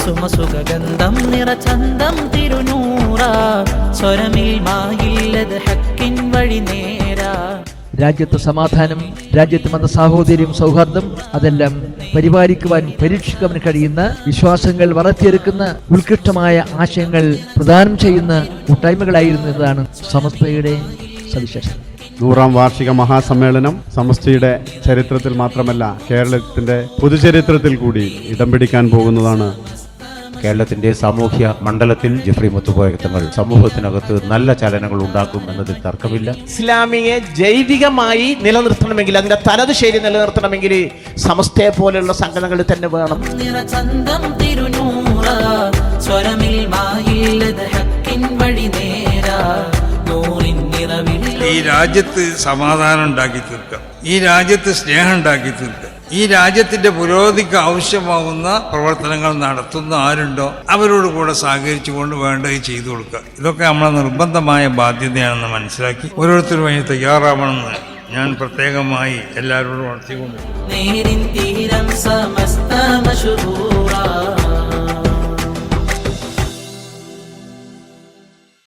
സുമസുഖഗന്ധം നിറചന്തം തിരുനൂറ സ്വരമിൽ മായില്ലത് ഹക്കിൻ വഴി നേരാ. രാജ്യത്ത് സമാധാനം, രാജ്യത്ത് മതസാഹോദര്യം, സൗഹാർദ്ദം അതെല്ലാം പരിപാലിക്കുവാൻ പരീക്ഷിക്കുവാൻ കഴിയുന്ന വിശ്വാസങ്ങൾ വളർത്തിയെടുക്കുന്ന ഉത്കൃഷ്ടമായ ആശയങ്ങൾ പ്രദാനം ചെയ്യുന്ന കൂട്ടായ്മകളായിരുന്നു എന്നതാണ് സമസ്തയുടെ സവിശേഷത. 100ാം വാർഷിക മഹാസമ്മേളനം സമസ്തയുടെ ചരിത്രത്തിൽ മാത്രമല്ല കേരളത്തിന്റെ പൊതുചരിത്രത്തിൽ കൂടി ഇടം പിടിക്കാൻ പോകുന്നതാണ്. കേരളത്തിന്റെ സാമൂഹ്യ മണ്ഡലത്തിൽ ജിഫ്രി മുത്തുക്കോയ തങ്ങൾ സമൂഹത്തിനകത്ത് നല്ല ചലനങ്ങൾ ഉണ്ടാക്കും എന്നതിൽ തർക്കമില്ല. ഇസ്ലാമിയെ ജൈവികമായി നിലനിർത്തണമെങ്കിൽ, അതിന്റെ തനത് ശൈലി നിലനിർത്തണമെങ്കിൽ സമസ്തയെ പോലെയുള്ള സംഘടനകൾ തന്നെ വേണം. ഈ രാജ്യത്ത് സമാധാനം ഉണ്ടാക്കി തീർക്കുക, ഈ രാജ്യത്ത് സ്നേഹം ഉണ്ടാക്കി തീർക്കുക, ഈ രാജ്യത്തിന്റെ പുരോഗതിക്ക് ആവശ്യമാവുന്ന പ്രവർത്തനങ്ങൾ നടത്തുന്ന ആരുണ്ടോ അവരോട് കൂടെ സഹകരിച്ചുകൊണ്ട് വേണ്ടത് ചെയ്തു കൊടുക്കുക. ഇതൊക്കെ നമ്മളെ നിർബന്ധമായ ബാധ്യതയാണെന്ന് മനസ്സിലാക്കി ഓരോരുത്തരും അതിന് തയ്യാറാവണമെന്ന് ഞാൻ പ്രത്യേകമായി എല്ലാവരോടും ഉണർത്തിക്കൊണ്ടു.